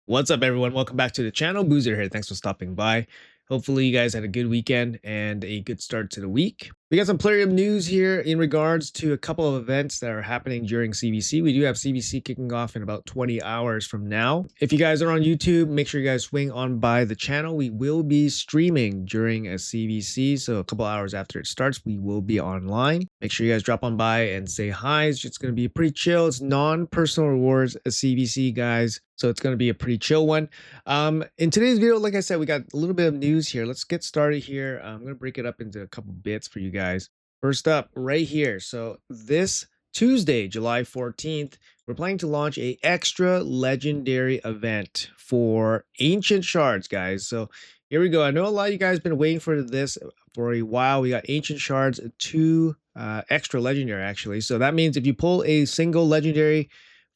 What's up, everyone? Welcome back to the channel. Boozer here. Thanks for stopping by. Hopefully, you guys had a good weekend and a good start to the week. We got some Plarium news here in regards to a couple of events that are happening during CBC. We do have CBC kicking off in about 20 hours from now. If you guys are on YouTube, make sure you guys swing on by the channel. We will be streaming during a CBC, so a couple hours after it starts, we will be online. Make sure you guys drop on by and say hi. It's just going to be pretty chill. It's non-personal rewards, a CBC, guys. So it's going to be a pretty chill one. In today's video, like I said, we got a little bit of news here. Let's get started here. I'm going to break it up into a couple bits for you guys. First up, right here. So this Tuesday, July 14th, we're planning to launch a extra legendary event for Ancient Shards, guys. So here we go. I know a lot of you guys been waiting for this for a while. We got Ancient Shards, 2 extra legendary, actually. So that means if you pull a single legendary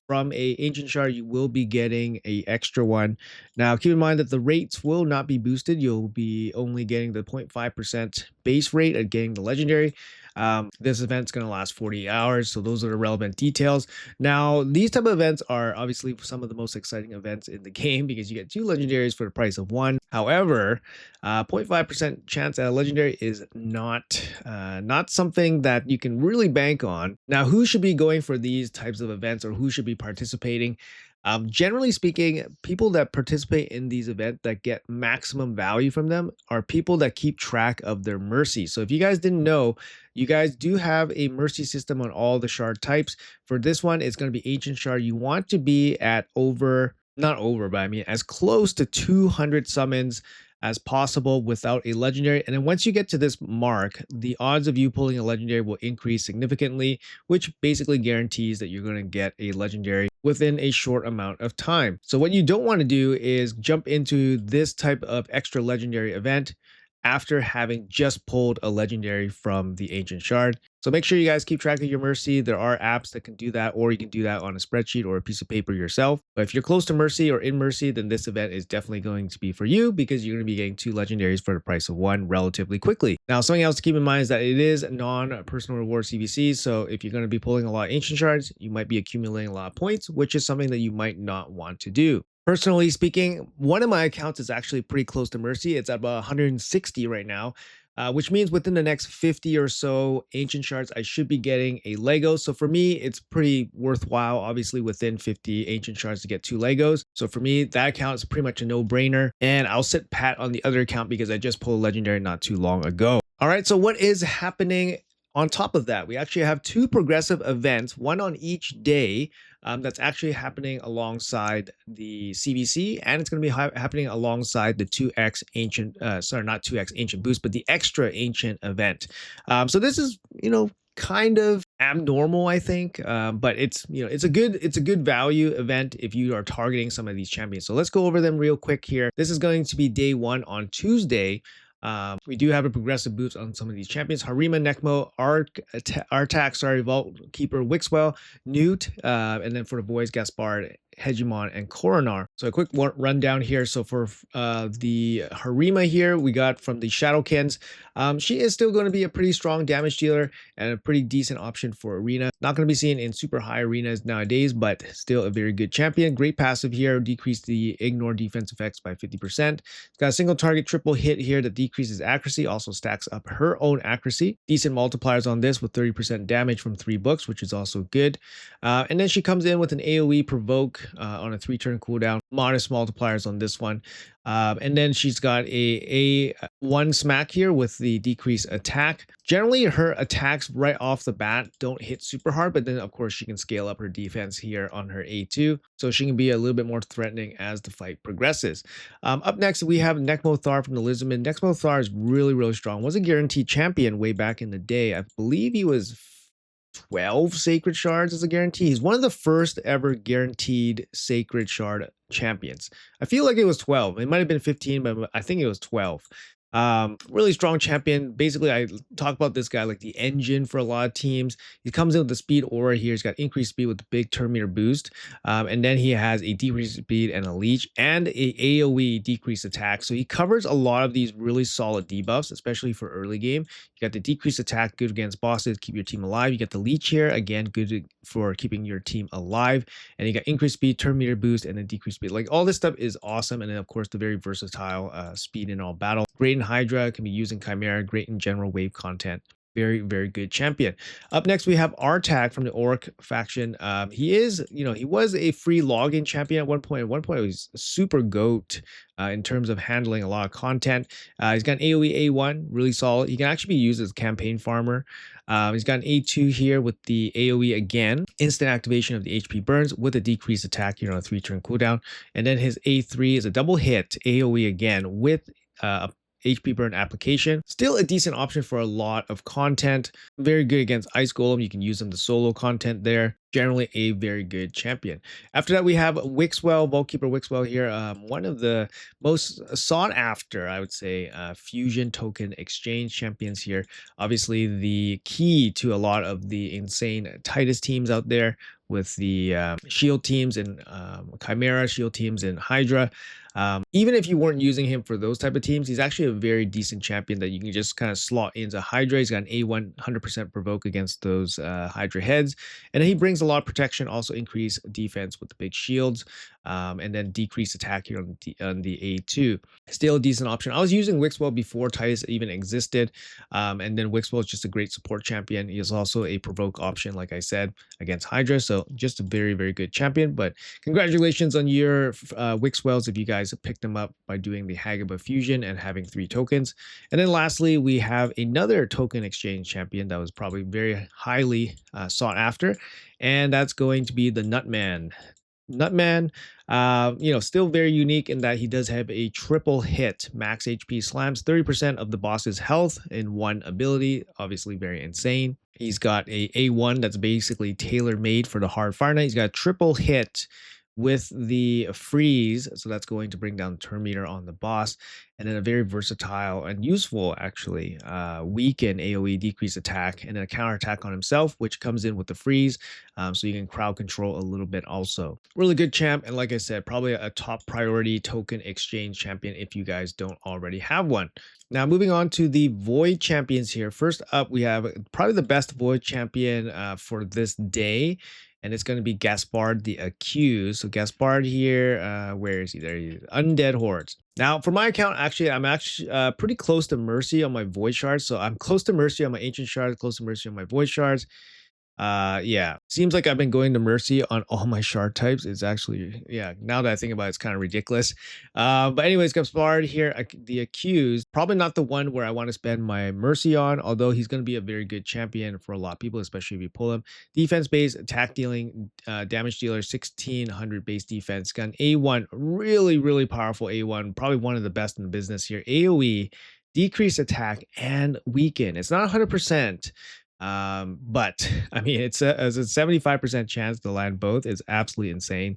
from a ancient shard, you will be getting a extra one. Now keep in mind that the rates will not be boosted. You'll be only getting the 0.5% base rate of getting the legendary. This event's going to last 40 hours, so those are the relevant details. Now, these type of events are obviously some of the most exciting events in the game because you get 2 legendaries for the price of 1. However, 0.5% chance at a legendary is not something that you can really bank on. Now, who should be going for these types of events, or who should be participating? Generally speaking, people that participate in these events that get maximum value from them are people that keep track of their mercy. So if you guys didn't know, you guys do have a mercy system on all the shard types. For this one, it's going to be ancient shard. You want to be at not over, but I mean as close to 200 summons as possible without a legendary. And then once you get to this mark, the odds of you pulling a legendary will increase significantly, which basically guarantees that you're going to get a legendary within a short amount of time. So what you don't want to do is jump into this type of extra legendary event after having just pulled a legendary from the ancient shard. So make sure you guys keep track of your mercy. There are apps that can do that, or you can do that on a spreadsheet or a piece of paper yourself. But if you're close to mercy or in mercy, then this event is definitely going to be for you because you're going to be getting 2 legendaries for the price of 1 relatively quickly. Now, something else to keep in mind is that it is non-personal reward CBC. So if you're going to be pulling a lot of ancient shards, you might be accumulating a lot of points, which is something that you might not want to do. Personally speaking, one of my accounts is actually pretty close to mercy. It's at about 160 right now, which means within the next 50 or so ancient shards, I should be getting a Lego. So for me, it's pretty worthwhile, obviously, within 50 ancient shards to get 2 Legos. So for me, that account is pretty much a no-brainer. And I'll sit pat on the other account because I just pulled a legendary not too long ago. All right, so what is happening on top of that? We actually have 2 progressive events, one on each day, that's actually happening alongside the CBC, and it's going to be happening alongside the 2x ancient, sorry, not 2x ancient boost, but the extra ancient event. So this is, kind of abnormal, I think, but it's a good value event if you are targeting some of these champions. So let's go over them real quick here. This is going to be day 1 on Tuesday. We do have a progressive boost on some of these champions: Harima, Nekmo, Artak, Vault Keeper, Wixwell, Newt, and then for the boys, Gaspard, Hegemon, and Coronar. So a quick rundown here. So for the Harima here, we got from the Shadowkins. She is still going to be a pretty strong damage dealer and a pretty decent option for arena. Not going to be seen in super high arenas nowadays, but still a very good champion. Great passive here, decrease the ignore defense effects by 50%. It's got a single target triple hit here that decreases accuracy, also stacks up her own accuracy. Decent multipliers on this with 30% damage from 3 books, which is also good. And then she comes in with an AoE provoke on a 3-turn cooldown. Modest multipliers on this one. And then she's got a 1 smack here with the decreased attack. Generally, her attacks right off the bat don't hit super hard, but then of course she can scale up her defense here on her A2, so she can be a little bit more threatening as the fight progresses. Up next, we have Nekmo Thar from the Lizardman. Nekmo Thar is really strong. Was a guaranteed champion way back in the day. I believe he was 12 sacred shards as a guarantee. He's one of the first ever guaranteed sacred shard champions. I feel like it was 12. It might have been 15, but I think it was 12. Really strong champion. Basically, I talk about this guy like the engine for a lot of teams. He comes in with the speed aura here. He's got increased speed with the big turn meter boost. And then he has a decreased speed and a leech and a AoE decreased attack. So he covers a lot of these really solid debuffs, especially for early game. You got the decreased attack, good against bosses, keep your team alive. You got the leech here, again, good for keeping your team alive. And you got increased speed, turn meter boost, and then decreased speed. Like all this stuff is awesome. And then of course the very versatile speed in all battle. Great in Hydra, can be used in Chimera, great in general wave content. Very, very good champion. Up next, we have Artak from the Orc faction. He is, he was a free login champion at one point. At one point, he was super goat in terms of handling a lot of content. He's got an AoE A1, really solid. He can actually be used as a campaign farmer. He's got an A2 here with the AoE again, instant activation of the HP burns with a decreased attack here on a 3-turn cooldown. And then his A3 is a double hit AoE again with a HP burn application. Still a decent option for a lot of content. Very good against Ice Golem. You can use them to solo content there. Generally a very good champion. After that, we have Wixwell, Vaultkeeper Wixwell here. One of the most sought after, I would say, fusion token exchange champions here. Obviously, the key to a lot of the insane Titus teams out there with the shield teams and Chimera shield teams and Hydra. Even if you weren't using him for those type of teams, he's actually a very decent champion that you can just kind of slot into Hydra. He's got an A1 100% provoke against those Hydra heads. And he brings a lot of protection, also increase defense with the big shields, and then decrease attack here on the A2. Still a decent option. I was using Wixwell before Titus even existed. And then Wixwell is just a great support champion. He is also a provoke option, like I said, against Hydra. So just a very, very good champion. But congratulations on your Wixwells if you guys picked them up by doing the Hagaba fusion and having 3 tokens. And then lastly, we have another token exchange champion that was probably very highly sought after, and that's going to be the Nutman. Nutman, still very unique in that he does have a triple hit. Max HP slams 30% of the boss's health in one ability. Obviously very insane. He's got a A1 that's basically tailor-made for the hard fire knight. He's got a triple hit with the freeze, so that's going to bring down the turn meter on the boss, and then a very versatile and useful, actually, weaken AoE decrease attack, and then a counter attack on himself, which comes in with the freeze, so you can crowd control a little bit also. Really good champ, and like I said, probably a top priority token exchange champion if you guys don't already have one. Now, moving on to the Void champions here. First up, we have probably the best Void champion for this day, and it's going to be Gaspard the Accused. So Gaspard here, where is he? There he is. Undead Hordes. Now, for my account, I'm actually pretty close to Mercy on my Void Shards. So I'm close to Mercy on my Ancient Shards, close to Mercy on my Void Shards. Yeah, seems like I've been going to Mercy on all my shard types. It's actually, yeah, now that I think about it, it's kind of ridiculous. But anyways, Gaspard here, the Accused, probably not the one where I want to spend my Mercy on, although he's going to be a very good champion for a lot of people, especially if you pull him. Defense base, attack dealing, damage dealer, 1600 base defense. Got an A1, really, really powerful A1, probably one of the best in the business here. AoE, decrease attack, and weaken. It's not 100%. But I mean, it's a 75% chance to land both. It's absolutely insane.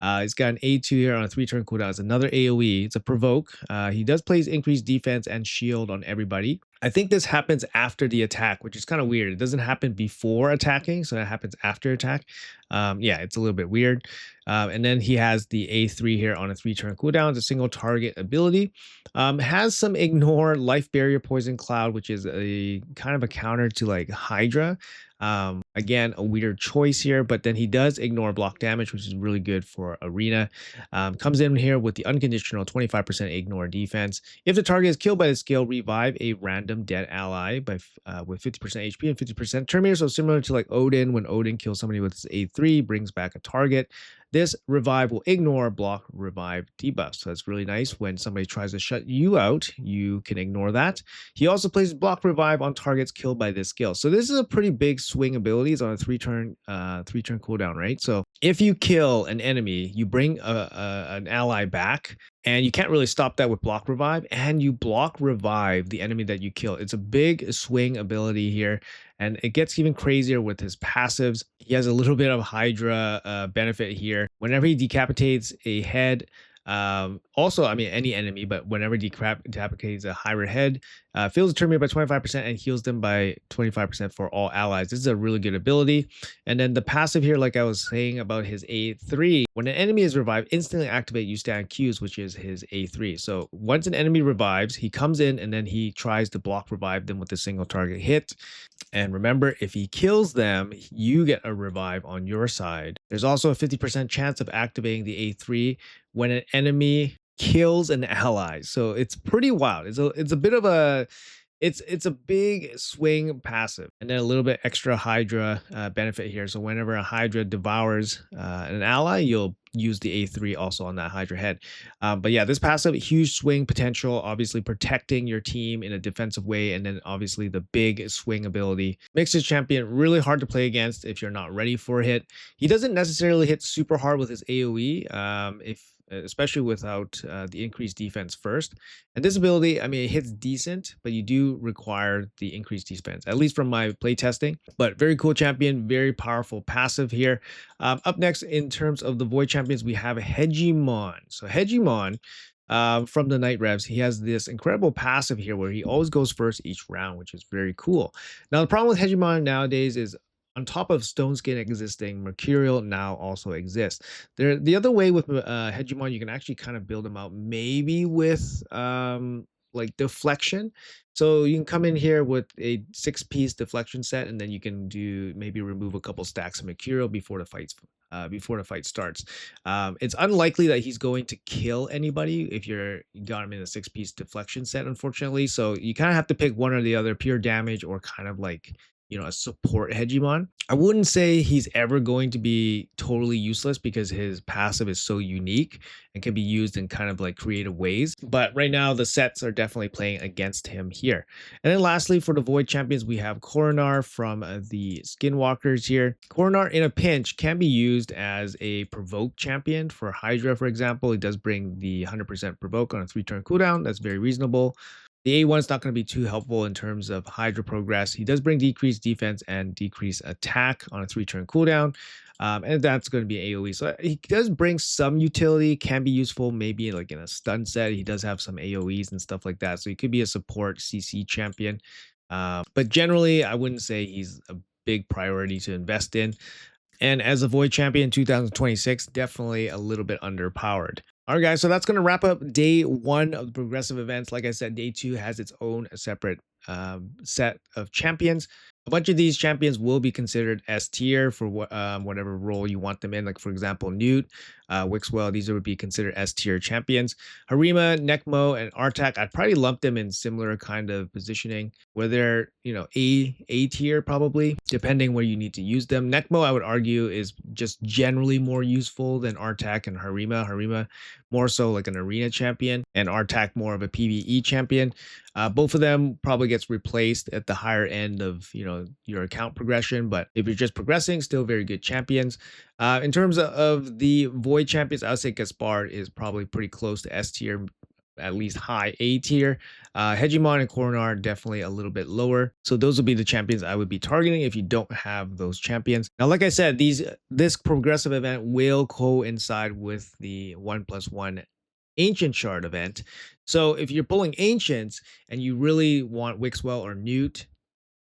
He's got an A2 here on a 3-turn cooldown. It's another AoE. It's a provoke. He does place increased defense and shield on everybody. I think this happens after the attack, which is kind of weird. It doesn't happen before attacking, so it happens after attack. Yeah, it's a little bit weird. And then he has the A3 here on a 3-turn cooldown. It's a single target ability. Has some ignore life barrier poison cloud, which is a kind of a counter to like Hydra. Again, a weird choice here, but then he does ignore block damage, which is really good for arena. Comes in here with the unconditional 25% ignore defense. If the target is killed by the skill, revive a random dead ally by with 50% HP and 50% turn meter. So similar to like Odin, when Odin kills somebody with his A3, brings back a target. This revive will ignore block revive debuff. So that's really nice. When somebody tries to shut you out, you can ignore that. He also places block revive on targets killed by this skill. So this is a pretty big swing ability. It's on a 3-turn cooldown, right? So if you kill an enemy, you bring an ally back, and you can't really stop that with block revive, and you block revive the enemy that you kill. It's a big swing ability here, and it gets even crazier with his passives. He has a little bit of Hydra benefit here. Whenever he decapitates a head, Also, I mean, any enemy, but whenever decapitates a hybrid head, fills the turn by 25% and heals them by 25% for all allies. This is a really good ability. And then the passive here, like I was saying about his A3, when an enemy is revived, instantly activate You Stand Qs, which is his A3. So once an enemy revives, he comes in and then he tries to block revive them with a single target hit. And remember, if he kills them, you get a revive on your side. There's also a 50% chance of activating the A3 when an enemy kills an ally. So it's pretty wild. It's a bit of a it's a big swing passive, and then a little bit extra Hydra benefit here. So whenever a Hydra devours an ally, you'll use the A3 also on that Hydra head. But yeah, this passive, huge swing potential, obviously protecting your team in a defensive way, and then obviously the big swing ability makes this champion really hard to play against if you're not ready for a hit. He doesn't necessarily hit super hard with his AoE, if especially without the increased defense first. And this ability, I mean, it hits decent, but you do require the increased defense, at least from my play testing. But very cool champion, very powerful passive here. Up next, in terms of the Void champions, we have Hegemon. So Hegemon, from the Night Revs, he has this incredible passive here where he always goes first each round, which is very cool. Now, the problem with Hegemon nowadays is on top of Stone Skin existing, Mercurial now also exists. The other way with Hegemon, you can actually kind of build them out maybe with like deflection. So you can come in here with a 6-piece deflection set, and then you can do maybe remove a couple stacks of Mercurial before the fight starts. It's unlikely that he's going to kill anybody if you got him in a 6-piece deflection set, unfortunately. So you kind of have to pick one or the other, pure damage or kind of like, you know, a support Hegemon. I wouldn't say he's ever going to be totally useless because his passive is so unique and can be used in kind of like creative ways. But right now, the sets are definitely playing against him here. And then lastly, for the Void champions, we have Coronar from the Skinwalkers here. Coronar in a pinch can be used as a provoke champion for Hydra, for example. He does bring the 100% provoke on a 3-turn cooldown. That's very reasonable. The A1 is not going to be too helpful in terms of Hydra progress. He does bring decreased defense and decreased attack on a 3-turn cooldown. And that's going to be AoE. So he does bring some utility, can be useful maybe like in a stun set. He does have some AoEs and stuff like that. So he could be a support CC champion. But generally, I wouldn't say he's a big priority to invest in. And as a Void champion 2026, definitely a little bit underpowered. All right, guys, so that's going to wrap up day 1 of the progressive events. Like I said, day 2 has its own separate set of champions. A bunch of these champions will be considered S tier for whatever role you want them in. Like, for example, Newt, Wixwell, these would be considered S tier champions. Harima, Nekmo, and Artak, I'd probably lump them in similar kind of positioning, where they're, you know, A tier probably, depending where you need to use them. Nekmo, I would argue, is just generally more useful than Artak and Harima. Harima, more so like an arena champion, and Artak more of a PvE champion. Both of them probably gets replaced at the higher end of, you know, your account progression, but if you're just progressing, still very good champions. In terms of the Void champions, I would say Gaspard is probably pretty close to S tier, at least high A tier. Hegemon and Coronar definitely a little bit lower. So those would be the champions I would be targeting if you don't have those champions. Now, like I said, this progressive event will coincide with the 1+1 Ancient Shard event. So if you're pulling Ancients and you really want Wixwell or Newt,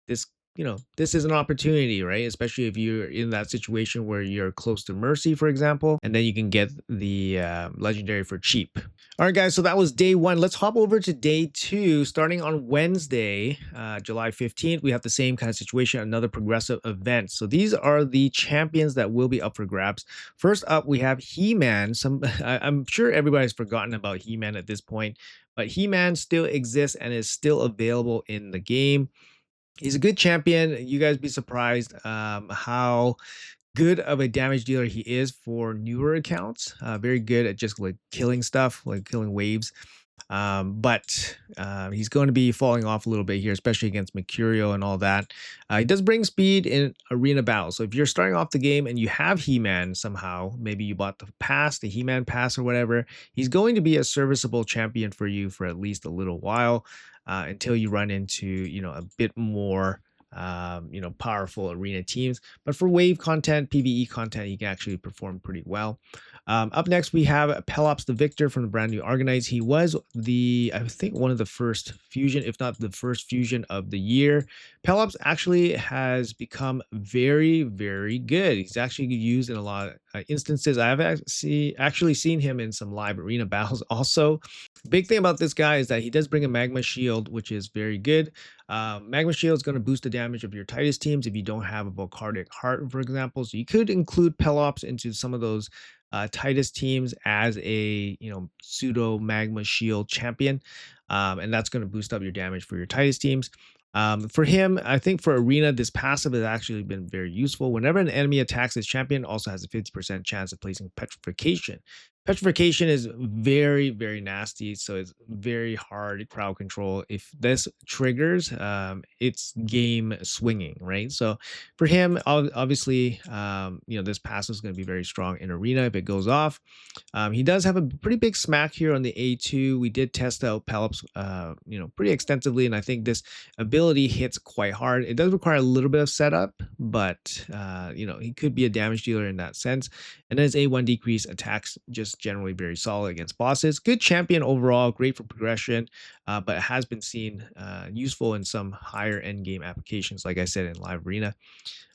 this, you know, this is an opportunity, right? Especially if you're in that situation where you're close to Mercy, for example, and then you can get the legendary for cheap. All right, guys, so that was day 1. Let's hop over to day 2. Starting on Wednesday, July 15th, we have the same kind of situation, another progressive event. So these are the champions that will be up for grabs. First up, we have He-Man. I'm sure everybody's forgotten about He-Man at this point, but He-Man still exists and is still available in the game. He's a good champion. You guys be surprised how good of a damage dealer he is for newer accounts. Very good at just like killing stuff, like killing waves. But he's going to be falling off a little bit here, especially against Mercurial and all that. He does bring speed in arena battle. So if you're starting off the game and you have He-Man somehow, maybe you bought the He-Man pass or whatever, he's going to be a serviceable champion for you for at least a little while until you run into, you know, a bit more you know, powerful arena teams. But for wave content, PvE content, he can actually perform pretty well. Up next, we have Pelops the Victor from the brand new Argonauts. He was I think, one of the first fusion, if not the first fusion of the year. Pelops actually has become very, very good. He's actually used in a lot of instances. I have actually seen him in some live arena battles also. Big thing about this guy is that he does bring a Magma Shield, which is very good. Magma Shield is going to boost the damage of your Titus teams if you don't have a Volcardic Heart, for example. So you could include Pelops into some of those Titus teams as a pseudo Magma Shield champion, and that's going to boost up your damage for your Titus teams. For him, I think for Arena, this passive has actually been very useful. Whenever an enemy attacks his champion, also has a 50% chance of placing Petrification. Petrification is very, very nasty, so it's very hard crowd control. If this triggers, it's game swinging, right? So for him, obviously, this passive is going to be very strong in Arena if it goes off. He does have a pretty big smack here on the A2. We did test out Pelops, pretty extensively, and I think this ability hits quite hard. It does require a little bit of setup, but he could be a damage dealer in that sense. And then his A1 decrease attacks just generally very solid against bosses. Good champion overall, great for progression, but it has been seen useful in some higher end game applications, like I said, in live arena.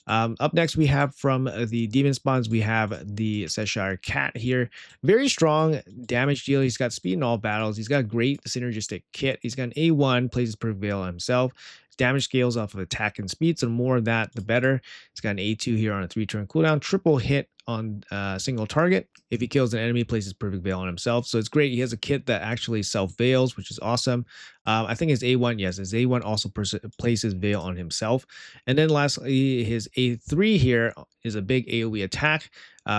Up next, we have from the Demon Spawns, we have the Cheshire Cat here. Very strong damage deal. He's got speed in all battles. He's got a great synergistic kit. He's got an A1, places perfect veil on himself. Damage scales off of attack and speed, so the more of that, the better. He's got an A2 here on a 3-turn cooldown. Triple hit on a single target. If he kills an enemy, places perfect veil on himself. So it's great. He has a kit that actually self-veils, which is awesome. I think his A1, yes, his A1 also places veil on himself. And then lastly, his A3 here is a big AoE attack,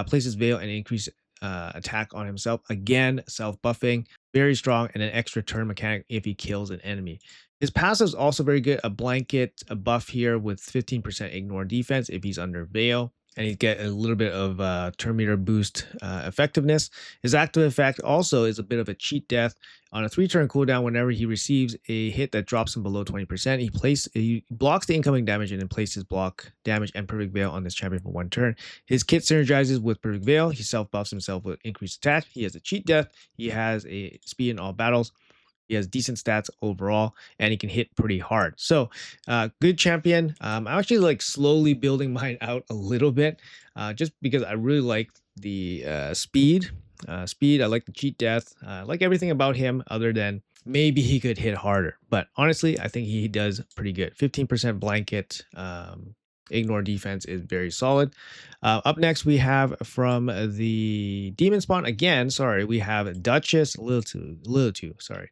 places veil and increase attack on himself. Again, self-buffing, very strong, and an extra turn mechanic if he kills an enemy. His passive is also very good. A blanket, a buff here with 15% ignore defense if he's under veil. And you get a little bit of turn meter boost effectiveness. His active effect also is a bit of a cheat death. On a 3-turn cooldown, whenever he receives a hit that drops him below 20%, he blocks the incoming damage and then places block damage and perfect veil on this champion for 1 turn. His kit synergizes with perfect veil. He self-buffs himself with increased attack. He has a cheat death. He has a speed in all battles. He has decent stats overall, and he can hit pretty hard. So, good champion. I'm actually like slowly building mine out a little bit, just because I really like the speed. I like the cheat death. I like everything about him, other than maybe he could hit harder. But honestly, I think he does pretty good. 15% blanket. Ignore defense is very solid. Up next, we have from the Demon Spawn again. Sorry, we have Duchess. Little too. Sorry.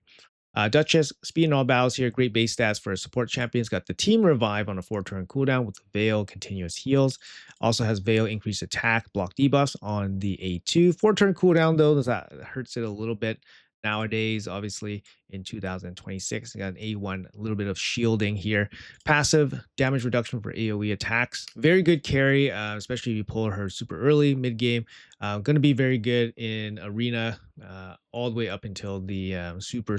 Duchess, speed in all battles here. Great base stats for a support champion. It's got the team revive on a 4-turn cooldown with the Veil continuous heals. Also has Veil increased attack, block debuffs on the A2. 4-turn cooldown though, that hurts it a little bit. Nowadays, obviously, in 2026, got an A1, a little bit of shielding here. Passive damage reduction for AoE attacks. Very good carry, especially if you pull her super early, mid game. Going to be very good in arena, all the way up until the super,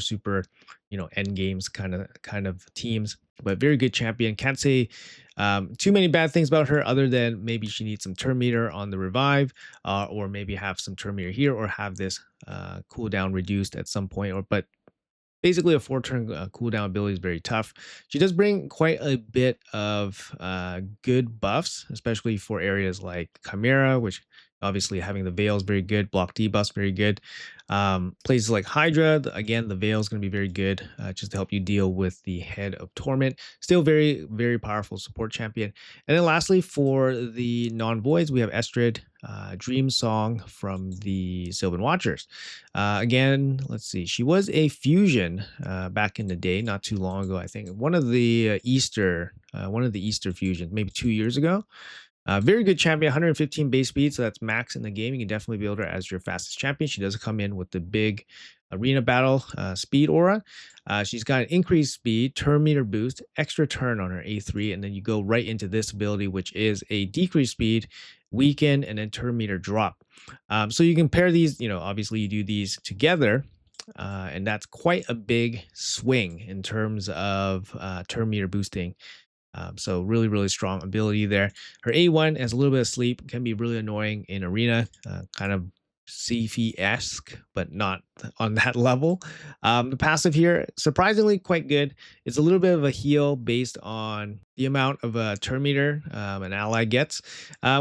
end games kind of teams. But very good champion. Can't say too many bad things about her, other than maybe she needs some turn meter on the revive, or maybe have some turn meter here, or have this cooldown reduced at some point. But basically, a 4-turn cooldown ability is very tough. She does bring quite a bit of good buffs, especially for areas like Chimera, which obviously having the Veil is very good. Block debuffs very good. Places like Hydra, again, the Veil is going to be very good, just to help you deal with the Head of Torment. Still very, very powerful support champion. And then lastly, for the non-voids, we have Estrid, Dream Song from the Sylvan Watchers. Again, let's see. She was a fusion back in the day, not too long ago. I think one of the Easter fusions, maybe 2 years ago. Very good champion, 115 base speed, so that's max in the game. You can definitely build her as your fastest champion. She does come in with the big arena battle speed aura. She's got an increased speed, turn meter boost, extra turn on her A3, and then you go right into this ability, which is a decreased speed, weaken, and then turn meter drop. So you can pair these, obviously you do these together, and that's quite a big swing in terms of turn meter boosting. So really, really strong ability there. Her A1 has a little bit of sleep, can be really annoying in arena, kind of Sci-fi-esque, but not on that level. The passive here, surprisingly quite good. It's a little bit of a heal based on the amount of a turn meter an ally gets,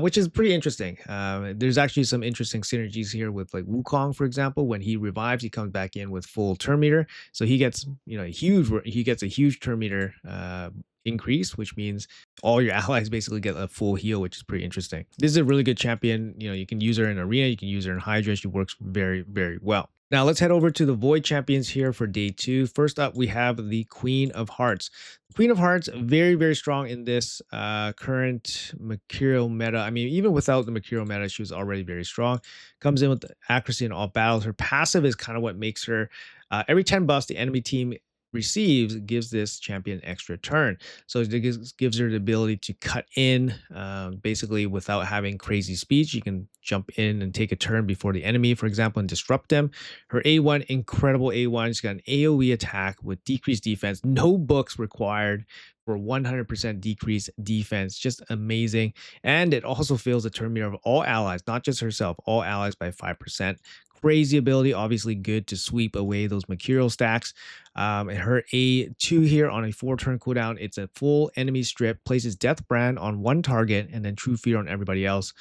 which is pretty interesting. There's actually some interesting synergies here with like Wukong, for example. When he revives, he comes back in with full turn meter, so he gets he gets a huge turn meter increase, which means all your allies basically get a full heal, which is pretty interesting. This is a really good champion. You can use her in arena, you can use her in Hydra. She works very, very well. Now let's head over to the Void champions here for day 2. First up, we have the Queen of Hearts. Queen of Hearts, very, very strong in this current Mercurial meta. I mean, even without the Mercurial meta, she was already very strong. Comes in with accuracy in all battles. Her passive is kind of what makes her, every 10 buffs the enemy team receives gives this champion extra turn. So it gives her the ability to cut in basically without having crazy speed. You can jump in and take a turn before the enemy, for example, and disrupt them. Her A1, incredible A1. She's got an AoE attack with decreased defense. No books required for 100% decreased defense. Just amazing. And it also fills the turn meter of all allies, not just herself, all allies by 5%. Crazy ability, obviously good to sweep away those mercurial stacks. And her A2 here on a 4-turn cooldown, it's a full enemy strip, places Death Brand on one target, and then True Fear on everybody else.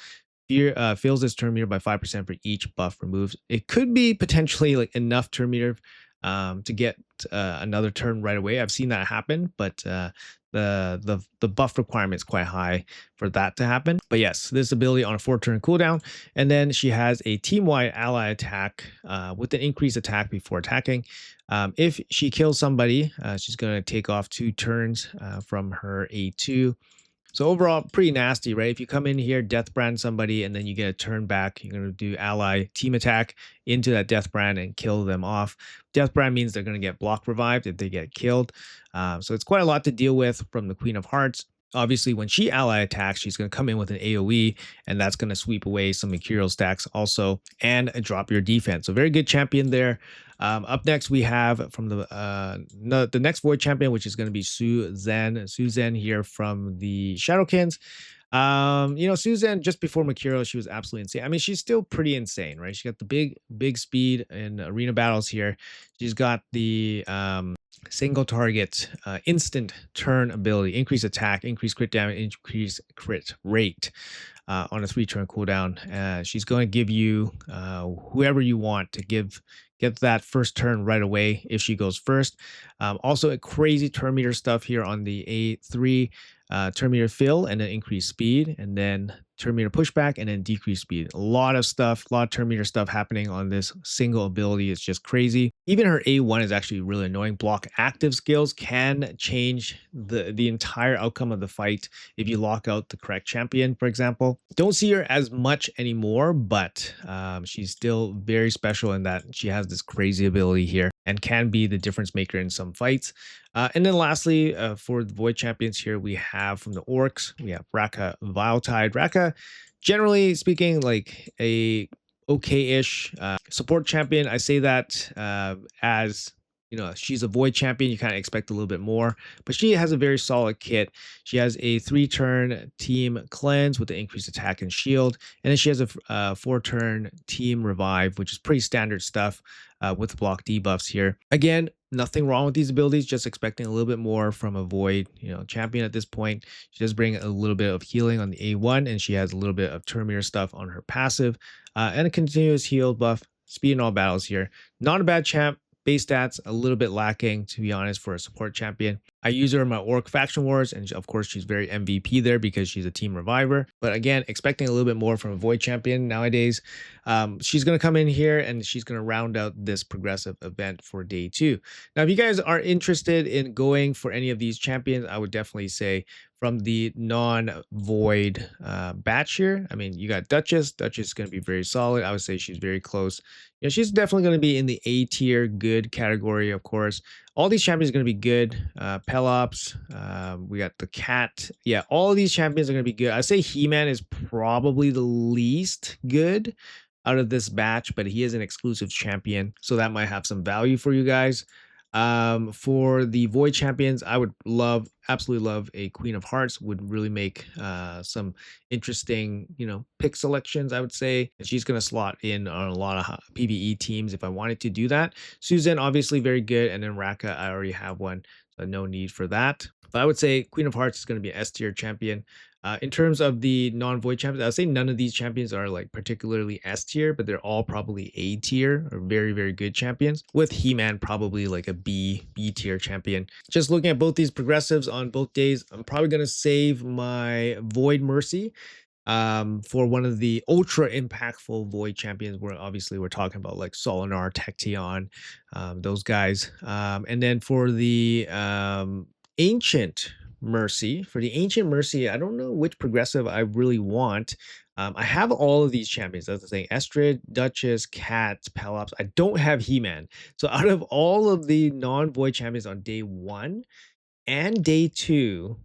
Fear fills this turn meter by 5% for each buff removed. It could be potentially like enough turn meter to get another turn right away. I've seen that happen, but the buff requirement is quite high for that to happen. But yes, this ability on a 4-turn cooldown, and then she has a team-wide ally attack with an increased attack before attacking. If she kills somebody, she's going to take off 2 turns from her A2. So overall, pretty nasty, right? If you come in here, Death Brand somebody, and then you get a turn back, you're going to do ally team attack into that Death Brand and kill them off. Death Brand means they're going to get block revived if they get killed. So it's quite a lot to deal with from the Queen of Hearts. Obviously, when she ally attacks, she's going to come in with an AoE, and that's going to sweep away some Mercurial stacks also and drop your defense. So very good champion there. Up next, we have from the next Void champion, which is going to be Suzanne. Suzanne here from the Shadowkins. Suzanne, just before Mercurial, she was absolutely insane. I mean, she's still pretty insane, right? She got the big speed in arena battles here. She's got the single target instant turn ability, increase attack, increase crit damage, increase crit rate on a 3-turn cooldown. She's going to give you whoever you want to get that first turn right away if she goes first. Also a crazy turn meter stuff here on the A3. Turn meter fill and then increase speed, and then turn meter pushback and then decrease speed. A lot of stuff, a lot of turn meter stuff happening on this single ability. It's just crazy. Even her A1 is actually really annoying. Block active skills can change the entire outcome of the fight if you lock out the correct champion, for example. Don't see her as much anymore, but she's still very special in that she has this crazy ability here and can be the difference maker in some fights. And then lastly, for the Void champions here, we have from the Orcs, we have Raka Viletide. Raka, generally speaking, like a okay-ish support champion. I say that as she's a Void champion, you kind of expect a little bit more, but she has a very solid kit. She has a 3-turn team cleanse with the increased attack and shield, and then she has a 4-turn team revive, which is pretty standard stuff with block debuffs here. Again, nothing wrong with these abilities, just expecting a little bit more from a Void champion at this point. She does bring a little bit of healing on the A1, and she has a little bit of turn meter stuff on her passive, and a continuous heal buff, speed in all battles here. Not a bad champ. Base stats a little bit lacking, to be honest, for a support champion. I use her in my Orc Faction Wars, and of course she's very MVP there because she's a team reviver. But again, expecting a little bit more from a Void champion nowadays. She's going to come in here and she's going to round out this progressive event for day 2. Now, if you guys are interested in going for any of these champions, I would definitely say from the non-Void batch here. I mean, you got Duchess. Duchess is going to be very solid. I would say she's very close. She's definitely going to be in the A tier good category, of course. All these champions are going to be good. Pelops, we got the Cat. Yeah, all of these champions are going to be good. I say He-Man is probably the least good out of this batch, but he is an exclusive champion, so that might have some value for you guys. For the Void Champions, I would absolutely love a Queen of Hearts. Would really make some interesting, pick selections. I would say and she's gonna slot in on a lot of PVE teams if I wanted to do that. Susan, obviously very good, and then Raka, I already have one, so no need for that. But I would say Queen of Hearts is going to be an S tier champion. In terms of the non-void champions, I would say none of these champions are like particularly S tier, but they're all probably A tier or very, very good champions. With He-Man probably like a B tier champion. Just looking at both these progressives on both days, I'm probably going to save my Void Mercy for one of the ultra impactful void champions, where obviously we're talking about like Solinar, Tecteon, those guys. And then for the ancient mercy, I don't know which progressive I really want. I have all of these champions. That's the thing: Estrid, Duchess, Cat, Pelops. I don't have He-Man. So out of all of the non-void champions on day 1 and day 2,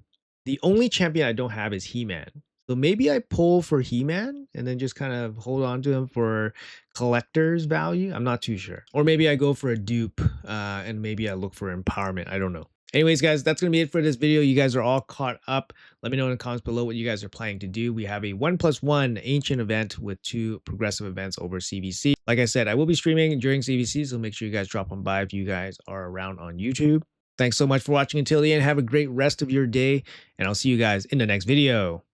the only champion I don't have is He-Man. So maybe I pull for He-Man and then just kind of hold on to him for collector's value. I'm not too sure. Or maybe I go for a dupe and maybe I look for empowerment. I don't know. Anyways, guys, that's going to be it for this video. You guys are all caught up. Let me know in the comments below what you guys are planning to do. We have a 1+1 ancient event with 2 progressive events over CVC. Like I said, I will be streaming during CVC, so make sure you guys drop on by if you guys are around on YouTube. Thanks so much for watching until the end. Have a great rest of your day, and I'll see you guys in the next video.